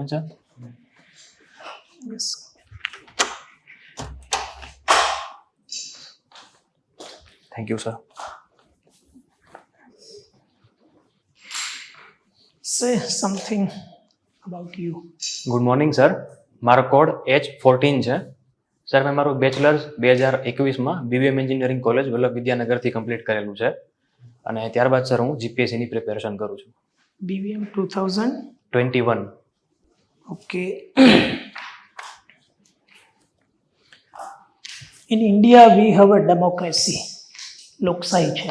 on, sir. Yes. Thank you, sir. Say something about you. Good morning sir. મારો code H14 છે. Sir મેં મારું bachelors 2021માં BBM engineering college Vallabh વિદ્યાનગરથી complete કરેલું છે અને ત્યારબાદ સર હું જીપીએસસીની પ્રિપેરેશન કરું છું. BVM 2021. 21. Okay. In India, we have a democracy. Loksahi છે.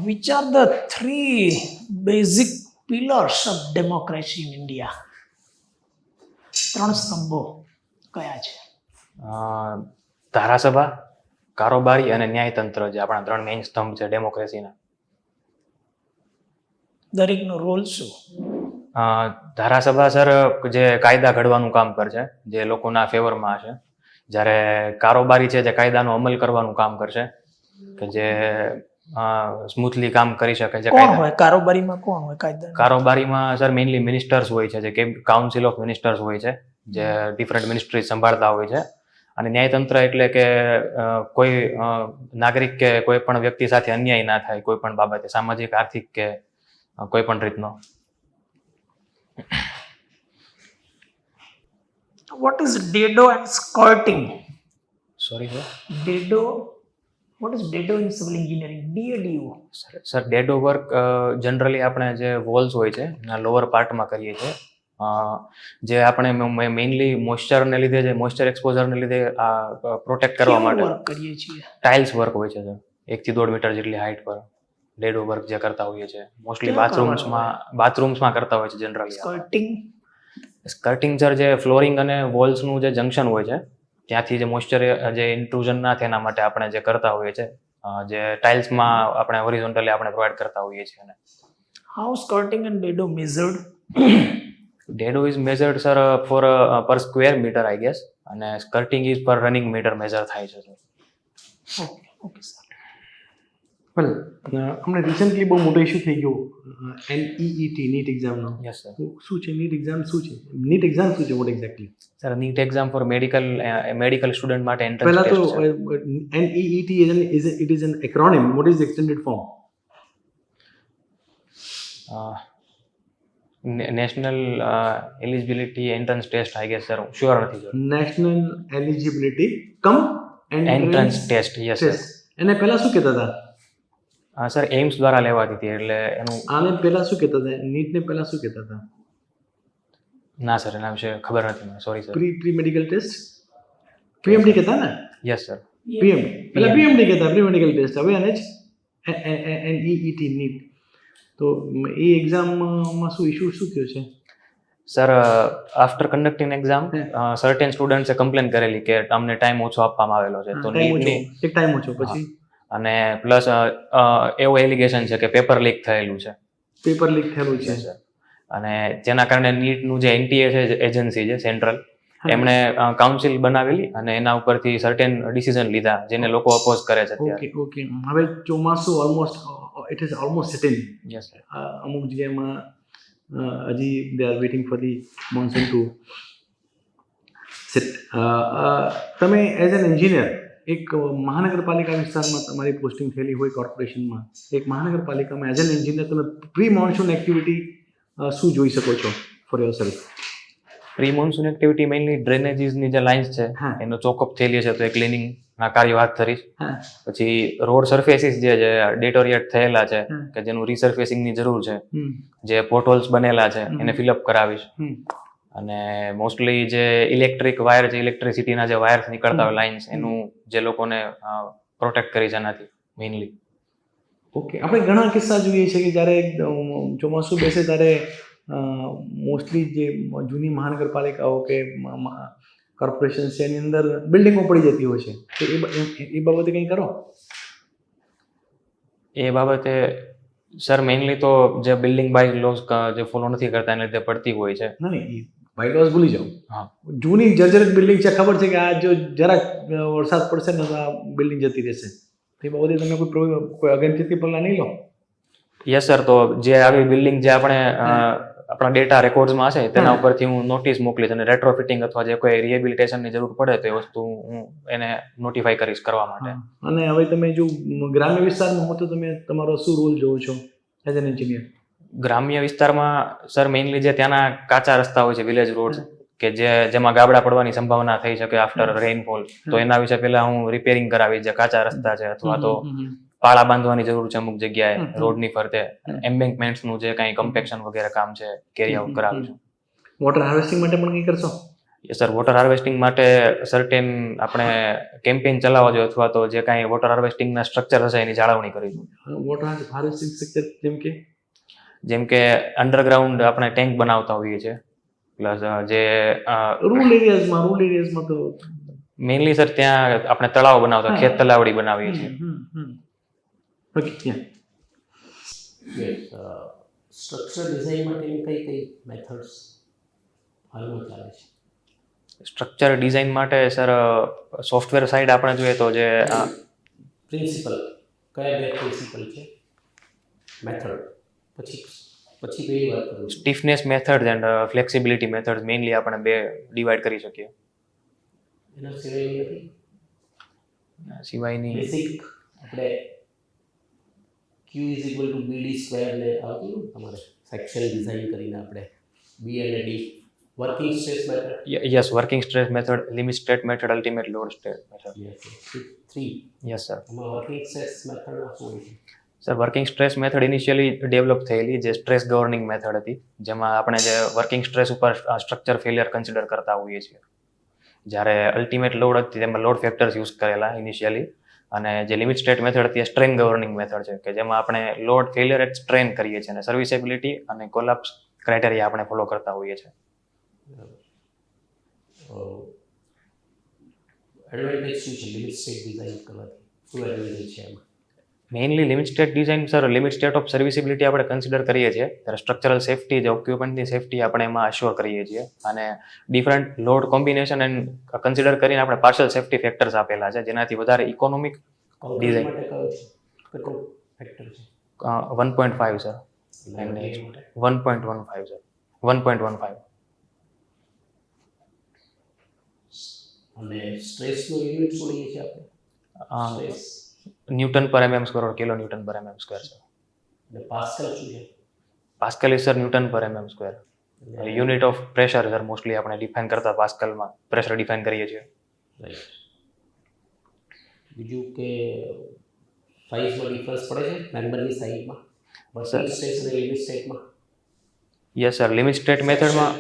Which are the three basic pillars of democracy in India? ત્રણ સ્તંભો કયા છે? ધારાસભા, કારોબારી અને ન્યાયતંત્ર જે આપણા ત્રણ મેઇન સ્તંભ છે ડેમોક્રેસીના. દરેકનો રોલ શું? ધારાસભા સર જે કાયદા ઘડવાનું કામ કરશે, જે લોકોના ફેવરમાં હશે. જ્યારે કારોબારી છે જે કાયદાનો અમલ કરવાનું કામ કરશે, કે જે સ્મૂથલી કામ કરી શકે છે. કોણ હોય કારોબારીમાં? કોણ હોય કાયદા? કારોબારીમાં સર મેઇનલી મિનિસ્ટર્સ હોય છે, જે કાઉન્સિલ ઓફ મિનિસ્ટર્સ હોય છે, જે ડિફરન્ટ મિનિસ્ટ્રી સંભાળતા હોય છે. અને ન્યાયતંત્ર એટલે કે કોઈ નાગરિક કે કોઈ પણ વ્યક્તિ સાથે અન્યાય ના થાય કોઈ પણ બાબતે, સામાજિક, આર્થિક કે કોઈ પણ રીતનો. What is dado and skirting? Sorry sir. Dado. What is dado in civil engineering? DADO. Sir ડેડો work generally આપણે જે વોલ્સ હોય છે એના લોઅર પાર્ટમાં કરીએ છીએ. જે આપણે મેઇનલી મોઇસ્ચરને લીધે, જે મોઇસ્ચર એક્સપોઝરને લીધે પ્રોટેક્ટ કરવા માટે વર્ક કરીએ છીએ. ટાઇલ્સ વર્ક હોય છે સર, 1 થી 1.5 મીટર જેટલી હાઇટ પર ડેડો વર્ક જે કરતા હોઈએ છીએ. મોસ્ટલી બાથરૂમ્સમાં કરતા હોય છે જનરલી. સ્કર્ટિંગ. સ્કર્ટિંગ સર જે ફ્લોરિંગ અને વોલ્સનું જે જંક્શન હોય છે ત્યાંથી જે મોઇસ્ચર જે ઇન્ટ્રુઝન ના થાય એના માટે આપણે જે કરતા હોઈએ છીએ, જે ટાઇલ્સમાં આપણે હોરિઝોન્ટલી આપણે પ્રોવાઈડ કરતા હોઈએ છીએ. How skirting and dado measured? Dado is measured sir for per square meter I guess, અને skirting is per running meter measure થાય છે સર. Okay sir. વેલ હમણાં રિસન્ટલી બહુ મોટો ઇશ્યુ થઈ ગયો NEET નીટ એક્ઝામનો. Yes sir. શું છે નીટ એક્ઝામ? શું છે નીટ એક્ઝામ? શું છે what exactly? Sir NEET exam for medical student માટે એન્ટ્રન્સ પહેલા તો ટેસ્ટ છે. NEET it is an acronym. What is the extended form? National eligibility entrance test I guess sir, હું sure નથી sir. National eligibility cum entrance test. Yes sir. એને પહેલા શું કહેતા હતા? સર એમ્સ દ્વારા લેવાતી હતી, એટલે એનું. આને પહેલા શું કહેતા હતા? નીટને પહેલા શું કહેતા હતા? ના સર એના વિશે ખબર નથી મને, sorry sir. Pre medical test PMT કહેતા ને? Yes sir. PMT પહેલા PMT કહેતા, પ્રી મેડિકલ ટેસ્ટ. હવે આને જ NEET નીટ. તો એ એક્ઝામમાં શું ઇશ્યુ શું થયો છે? Sir after conducting exam certain સ્ટુડન્ટ્સે કમ્પ્લેન કરેલી કે અમને ટાઈમ ઓછો આપવામાં આવેલો છે, તો નીટની એક ટાઈમ ઓછો પછી અને પ્લસ એવું એલિગેશન છે કે પેપર લીક થયેલું છે. પેપર લીક થયેલું છે સર. અને જેના કારણે નીટનું જે NTA છે એજન્સી છે સેન્ટ્રલ, એમણે કાઉન્સિલ બનાવેલી અને એના ઉપરથી સર્ટેન ડિસિઝન લીધા જેને લોકો અપોઝ કરે છે અત્યારે. ઓકે. હવે ચોમાસું it is almost set in. Yes sir. અમુક જગ્યામાં હજી they are waiting for the monsoon to set. તમે એઝ એન એન્જિનિયર એક મહાનગરપાલિકા વિસ્તારમાં તમારી પોસ્ટિંગ થયેલી હોય કોર્પોરેશનમાં, એક મહાનગરપાલિકામાં એઝ એન એન્જિનિયર તમે પ્રી મોન્સૂન એક્ટિવિટી શું જોઈ શકો છો for yourself? Pre monsoon activity mainly ડ્રેનેજીસની જે લાઇન્સ છે એનો ચોકઅપ થયેલી છે, તો એ ક્લિનિંગના કાર્ય વાત કરીશ. પછી રોડ સરફેસીસ જે ડેટોરિએટ થયેલા છે કે જેનું રિસર્ફેસિંગની જરૂર છે, જે પોટહોલ્સ બનેલા છે એને ફિલઅપ કરાવીશ. અને મોસ્ટલી જે ઇલેક્ટ્રિક વાયર છે, ઇલેક્ટ્રિસિટીના જે વાયર્સ નીકળતા હોય લાઇન્સ, એનું જે લોકોને પ્રોટેક્ટ કરી છે એનાથી મેઇનલી. ઓકે. આપણે ઘણા કિસ્સા જોઈએ છે કે જ્યારે ચોમાસું બેસે ત્યારે મોસ્ટલી જે જૂની મહાનગરપાલિકાઓ કે કોર્પોરેશન છે એની અંદર બિલ્ડિંગો પડી જતી હોય છે, તો એ બાબતે કંઈ કરો? એ બાબતે સર મેઇનલી તો જે બિલ્ડિંગ બાય લોઝ જે ફોલો નથી કરતા એને લીધે પડતી હોય છે. નહીં, બાય લોઝ ભૂલી જાઓ. હા. જૂની જર્જરિત બિલ્ડિંગ છે, ખબર છે કે આ જો જરાક વરસાદ પડશે ને તો આ બિલ્ડિંગ જતી રહેશે, તો એ બાબતે તમે કોઈ અગત્યથી પગલાં નહીં લો? યસ સર, તો જે આવી બિલ્ડિંગ જે આપણે આપણા ડેટા રેકોર્ડ્સમાં હશે તેના ઉપરથી હું નોટિસ મોકલીશ અને રેટ્રોફિટિંગ અથવા જે કોઈ રિહેબિલિટેશનની જરૂર પડે તો એ વસ્તુ હું એને નોટિફાઈ કરીશ કરવા માટે. અને હવે તમે જો ગ્રામ્ય વિસ્તારમાં હો તો તમે તમારો શું રોલ જોવો છો એઝ એન એન્જિનિયર? ગ્રામ્ય વિસ્તારમાં સર મેઇનલી જે ત્યાંના કાચા રસ્તા હોય છે, વિલેજ રોડ, કે જેમાં ગાબડા પડવાની સંભાવના થઈ શકે આફ્ટર રેઇનફોલ, તો એના વિશે પહેલા હું રિપેરિંગ કરાવીશ. જે કાચા રસ્તા છે અથવા તો પાળા બાંધવાની જરૂર છે અમુક જગ્યાએ રોડની ફરતે, એમ્બેન્કમેન્ટ્સનું જે કાંઈ કમ્પેક્શન વગેરે કામ છે કેરી આઉટ કરાવીશું. વોટર હાર્વેસ્ટિંગ માટે પણ કંઈ કરશો? યસ સર, વોટર હાર્વેસ્ટિંગ માટે સર્ટેન આપણે કેમ્પેઇન ચલાવવા જોઈએ અથવા તો જે કાંઈ વોટર હાર્વેસ્ટિંગના સ્ટ્રક્ચર હશે એની જાળવણી કરીશું. વોટર હાર્વેસ્ટિંગ સ્ટ્રક્ચર જેમ કે અંડરગ્રાઉન્ડ આપણે ટેન્ક બનાવતા હોઈએ છીએ, પ્લસ જે રૂરલ એરિયાઝમાં તો મેઇનલી સર ત્યાં આપણે તળાવ બનાવતા, ખેત તલાવડી બનાવીએ છીએ. ઓકે. સ્ટ્રક્ચર ડિઝાઇન માટેની કઈ મેથડ્સ હાલમાં ચાલે છે? સ્ટ્રક્ચર ડિઝાઇન માટે સર સોફ્ટવેર સાઇડ આપણે જોઈએ તો જે પ્રિન્સિપલ કયા બે પ્રિન્સિપલ છે, મેથડ પછી કઈ વાત કરું? Stiffness method and flexibility method mainly આપણે બે ડિવાઈડ કરી શકીએ. એના સિવાયની નથી? સિવાયની બેસિક આપણે Q is equal to BD square ને આવતું તમારે સેક્શન ડિઝાઇન કરીને આપણે B અને D working stress method. Yes, working stress method, limit state method, ultimate load state method. Yes sir. એમાં વર્કિંગ સ્ટ્રેસ મેથડમાં શું હોય છે? Sir, working stress method initially develop થયેલી જે સ્ટ્રેસ ગવર્નિંગ મેથડ હતી, જેમાં આપણે જે વર્કિંગ સ્ટ્રેસ ઉપર સ્ટ્રક્ચર ફેલિયર કન્સિડર કરતા હોઈએ છીએ. જ્યારે અલ્ટિમેટ લોડ હતી તેમાં લોડ ફેક્ટર્સ યુઝ કરેલા ઇનિશિયલી, અને જે લિમિટ સ્ટેટ મેથડ હતી એ સ્ટ્રેન ગવર્નિંગ મેથડ છે, કે જેમાં આપણે લોડ ફેલિયર એટ સ્ટ્રેન કરીએ છીએ અને સર્વિસેબિલિટી અને કોલાપ્સ ક્રાઇટેરિયા આપણે ફોલો કરતા હોઈએ છીએ. એડવાન્ટેજ શું છે લિમિટ સ્ટેટ ડિઝાઇન કરવાથી? શું એડવાન્ટેજ છે એમાં? Mainly limit state design sir, limit state of serviceability આપણે કન્સિડર કરીએ છીએ ત્યારે સ્ટ્રક્ચરલ સેફ્ટી, જે ઓક્યુપન્ટની સેફ્ટી આપણે એમાં અશ્યોર કરીએ છીએ, અને different load combination and consider કરીને આપણે પાર્શલ સેફ્ટી ફેક્ટર્સ આપેલા છે, જેનાથી વધારે ઇકોનોમિક ડિઝાઇન. માટે કયો છે, કેટલો ફેક્ટર છે? 1.5 સર. 1.15 સર, 1.15. અને સ્ટ્રેસનો યુનિટ શું લઈએ છીએ આપણે? સ્ટ્રેસ ન્યૂટન પર mm square or kilo newton પર mm સ્ક્વેર છે. અને પાસ્કલ શું છે? પાસ્કલ ઇઝ સર ન્યૂટન પર mm square. Unit of pressure sir, mostly આપણે ડિફાઇન કરતા પાસ્કલમાં પ્રેશર ડિફાઇન કરીએ છીએ. રાઈટ. બીજું કે સાઇઝમાં ડિફરન્સ પડે છે મેમ્બરની સાઇઝમાં, વર્કિંગ સ્ટ્રેસ અને લિમિટ સ્ટેટમાં? યસ સર, લિમિટ સ્ટેટ મેથડમાં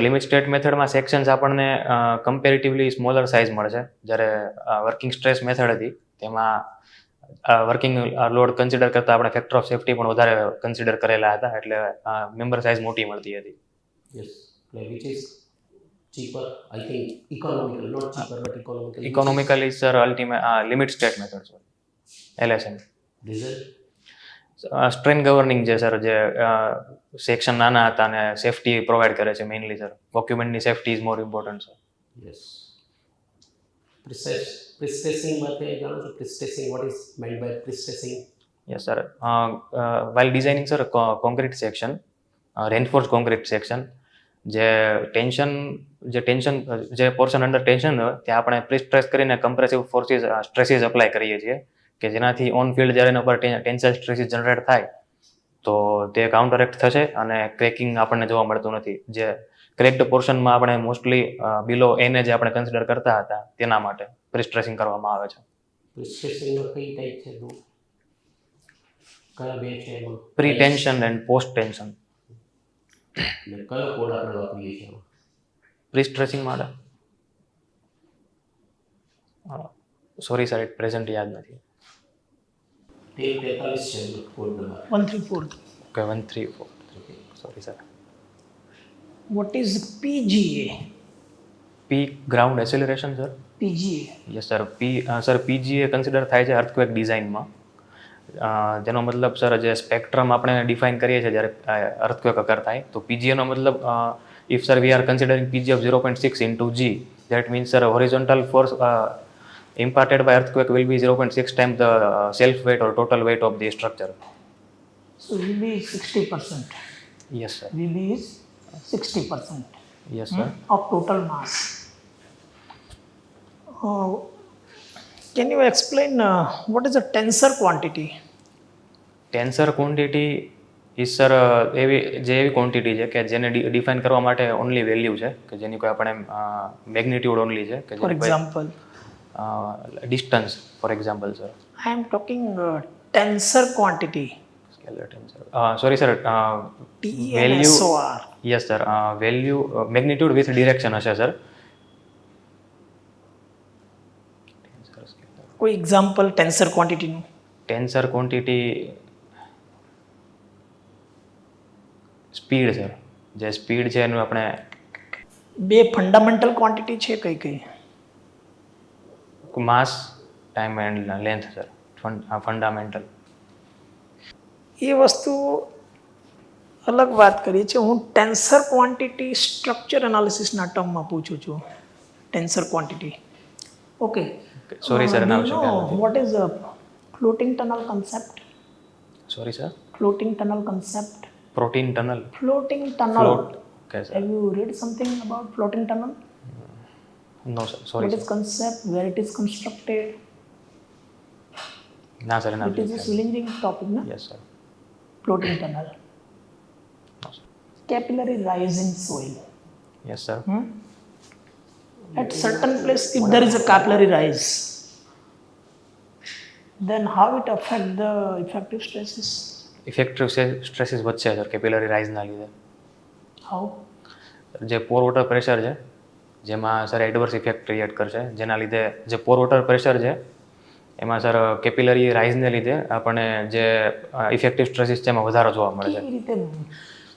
લિમિટ સ્ટેટ મેથડમાં સેક્શન્સ આપણને કમ્પેરેટિવલી સ્મોલર સાઇઝ મળે છે, જ્યારે વર્કિંગ સ્ટ્રેસ મેથડ હતી તેમાં વર્કિંગ લોડ કન્સિડર કરતાં આપણે ફેક્ટર ઓફ સેફ્ટી પણ વધારે કન્સિડર કરેલા હતા, એટલે મેમ્બર સાઇઝ મોટી મળતી હતી. Yes. Which is cheaper? I think economical, not cheaper but economical. Economical is sir ultimate limit state method sir, LSM. Reason? Strain governing જે સર, જે સેક્શન નાના હતા અને સેફટી પ્રોવાઈડ કરે છે મેઇનલી સર, ડોક્યુમેન્ટની safety is more important sir. Yes. Pre-stressing માટે જાણો છો? Pre-stressing, what is meant by pre-stressing? Yes sir, while designing sir concrete section, reinforced concrete section, જે પોર્શન અંડર ટેન્શન હોય ત્યાં આપણે પ્રી-સ્ટ્રેસ કરીને કમ્પ્રેસિવ ફોર્સિસ સ્ટ્રેસીસ અપ્લાય કરીએ છીએ, કે જેનાથી ઓન ફિલ્ડ જ્યારે એના પર ટેન્સાઇલ સ્ટ્રેસીસ જનરેટ થાય તો તે કાઉન્ટરેક્ટ થશે અને ક્રેકિંગ આપણને જોવા મળતું નથી. જે ક્રેક્ડ પોર્શનમાં આપણે મોસ્ટલી બિલો એને જે આપણે કન્સિડર કરતા હતા તેના માટે પ્રી-સ્ટ્રેસિંગ કરવામાં આવે છે. Pre-stressingમાં કઈ ટાઈપ છે? કયા બે છે એમાં? Pre tension and post tension. અને કયો કોડ આપણે વાપરીએ છીએ એમાં? પ્રી-સ્ટ્રેસિંગ માટે સોરી સર, એટ પ્રેઝન્ટ યાદ નથી. 43 છે code number. 134. Okay, 134. Sorry sir. What is PGA? P ground acceleration sir. PGA. Yes sir, PGA consider થાય છે અર્થક્વેક ડિઝાઇનમાં. જેનો મતલબ સર, જે સ્પેક્ટ્રમ આપણે ડિફાઇન કરીએ છીએ જ્યારે અર્થક્વેક અકર થાય, તો પીજીએનો મતલબ if sir we are considering PG of 0.6 into G, that means sir horizontal force imparted by earthquake will be 0.6 times the self weight or total weight of the structure. So VB is 60%. Yes, sir. VB is 60% Yes, sir. of total mass. Can you explain what is a tensor quantity? Tensor quantity is sir એવી quantity છે કે જેને define કરવા માટે only value છે કે જેની કોઈ આપણે મેગ્નિટ્યુડ ઓનલી છે કે For example, distance for example sir I am talking tensor quantity. Scalar tensor sorry sir TENSOR. Yes sir value magnitude with direction હશે સર કોઈ એક્ઝામ્પલ ટેન્સર ક્વોન્ટિટીનું? ટેન્સર ક્વોન્ટિટી સ્પીડ સર જે speed છે એનું આપણે બે ફંડામેન્ટલ ક્વોન્ટિટી છે કઈ કઈ? Mass time and length sir fundamental. એ વસ્તુ અલગ વાત કરીએ છીએ. હું ટેન્સર ક્વોન્ટિટી સ્ટ્રક્ચર એનાલિસિસના ટર્મમાં પૂછું છું. Tensor quantity okay. Sorry sir નામ છે what is floating tunnel concept? Sorry sir floating tunnel concept. Protein tunnel Floating tunnel. Float. Okay, sir. Have you read something about floating tunnel? No sir sorry What is concept? Where it is constructed? ના સર ના It is a cylindrical topic, na? Yes sir Floating tunnel. Capillary rise in soil. Yes sir At certain place, if there is a capillary rise, then how it affect the effective stresses? Effective stresses વધશે sir capillary રાઇઝના લીધે. How? જે પોર water pressure છે જેમાં sir adverse effect create કરશે જેના લીધે જે પોર water pressure છે એમાં સર કેપિલરી રાઇઝને લીધે આપણને જે ઇફેક્ટિવ સ્ટ્રેસીસ છે એમાં વધારો જોવા મળે છે. કેવી રીતે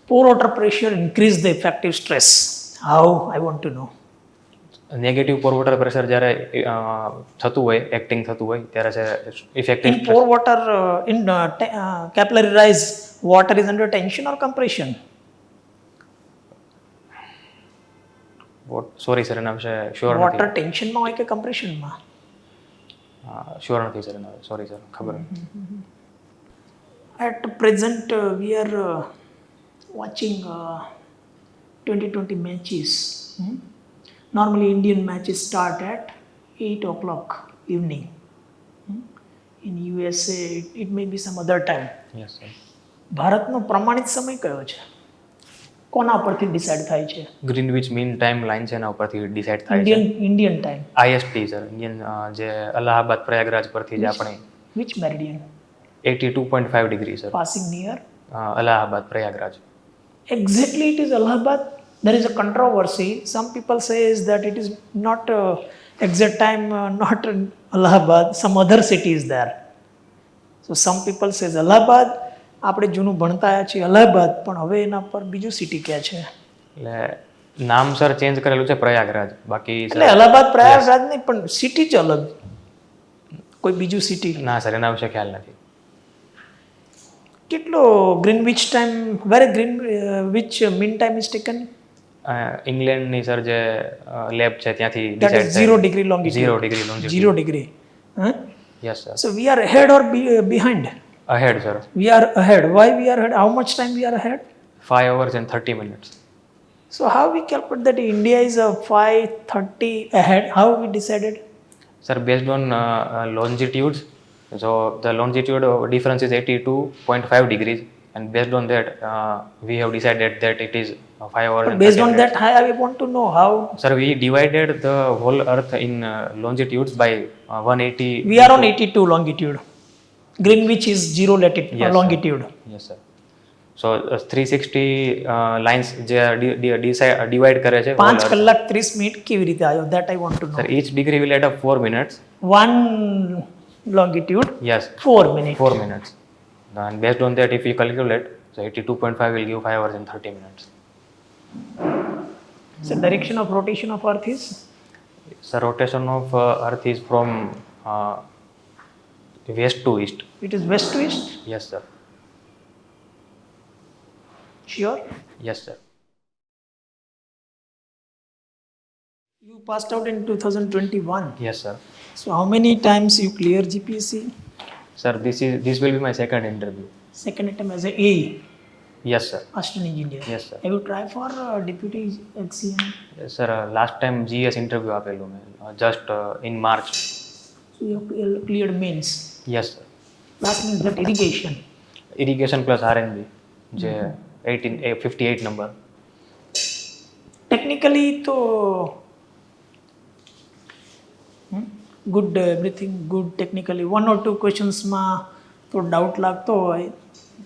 poor water pressure increase the effective stress? How? I want to know. Negative Por water pressure જ્યારે થતું હોય એક્ટિંગ થતું હોય ત્યારે છે effective In poor water, capillary rise, water is under tension or compression? Sorry sir એના વિશે sure Water નથી tension માં હોય કે compression માં? શ્યોર નથી સર એના સોરી સર ખબર નથી. At present, we are watching 2020 matches. Normally, Indian matches start at 8 o'clock evening. In USA, it may be some other time. Yes sir ભારતનો પ્રમાણિત સમય કયો છે? કોના પરથી ડિસાઇડ થાય છે? ગ્રીનવિચ મીન ટાઈમ લાઈન છે એના ઉપરથી ડિસાઇડ થાય છે. Indian time. IST sir Indian જે અલ્હાબાદ પ્રયાગરાજ પરથી જે આપણે which meridian? 82.5 degree sir passing near? Allahabad Prayagraj. Exactly, it is Allahabad. There is a controversy. Some people say is that it is not exact time, not in Allahabad. Some other city is there. So some people says Allahabad. આપણે જૂનું ભણતા આવ્યા છીએ અલ્હાબાદ પણ હવે એના પર બીજું સિટી કહે છે. એટલે નામ સર ચેન્જ કરેલું છે પ્રયાગરાજ બાકી એટલે અલ્હાબાદ પ્રયાગરાજ નહીં પણ સિટી જ અલગ કોઈ બીજું સિટી. ના સર એના વિશે ખ્યાલ નથી. કેટલો Greenwich time where Greenwich mean time is taken? ઇંગ્લેન્ડની સર જે લેબ છે ત્યાંથી That is 0 degree 0 longitude. Degree longitude. 0 degree. Huh? Yes sir So we are ahead or behind? Ahead sir We are ahead. Why we are ahead? How much time we are ahead? 5 hours and 30 minutes. So how we calculate that India is a 5:30 ahead? How we decided? Sir, based on longitudes, so the longitude difference is 82.5 degrees, and based on that, we have decided that it is 5 hours. But and based 30 on minutes. that, I want to know how. Sir, we divided the whole Earth in longitudes by 180. We are on 82 longitude. Greenwich is 0 latitude Yes, sir. longitude. Yes, sir. So 360 lines જે divide કરે છે. 5 કલાક 30 minute કેવી રીતે આવ્યો? That I want to know. Sir, each degree will add up 4 minutes. One longitude, Yes, 4 minutes. 4 minutes. And based on that, if you calculate, so 82.5 will give 5 hours and 30 minutes. So direction of rotation of Earth is? So rotation of Earth is from west to east. It is west to east? Yes, sir. Sure? Yes, sir. You passed out in 2021. Yes sir. So how many times you clear GPSC? Sir this will be my second interview. Second attempt as a AE, yes sir. assistant engineer. Yes sir. Have you tried for deputy HCM? Sir last time GS interview આપેલું મેં just in March. So you have cleared mains. Yes sir. Last means that irrigation. Irrigation plus RNB જે 58 number. Technically તો good everything good technically 1 or 2 ક્વેશ્ચન્સમાં તો doubt લાગતો હોય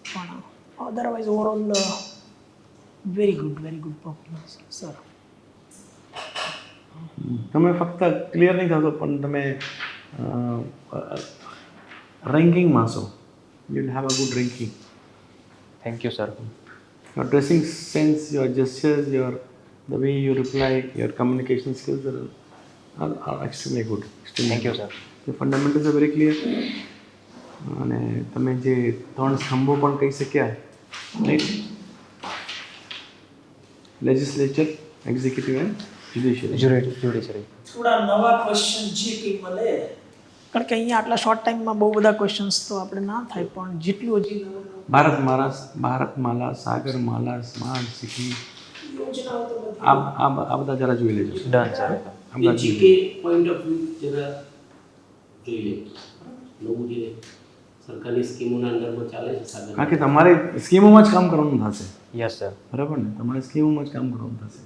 પણ otherwise overall very good performance sir. તમે ફક્ત clear નહીં થતો પણ તમે રેન્કિંગમાં છો. You will have a good ranking. Thank you sir. Your dressing sense, your gestures, your the way you reply, your communication skills are extremely good. Thank you sir. The fundamentals are very clear. અને તમે જે 3 સ્તંભો પણ કહી શક્યા, right? Legislature, executive and judiciary. થોડા નવા question જે કંઈ મળે કારણ કે અહીંયા આટલા શોર્ટ ટાઈમમાં બહુ બધા ક્વેશ્ચન્સ તો આપણે ના થાય પણ જેટલું હજી ભારતમાલા, સાગરમાલા, સ્માર્ટ સિટી, યોજનાઓ તો બધી આ બધા જરા જોઈ લેજો. Done sir. આ બધા જીકે પોઈન્ટ ઓફ વ્યૂ જરા જોઈ લે. નવું જે સરકારની સ્કીમોના અંડરમાં ચાલે છે સાગર, કારણ કે તમારે સ્કીમોમાં જ કામ કરવાનું થશે, યસ સર. બરાબર ને? તમારે સ્કીમોમાં જ કામ કરવાનું થશે.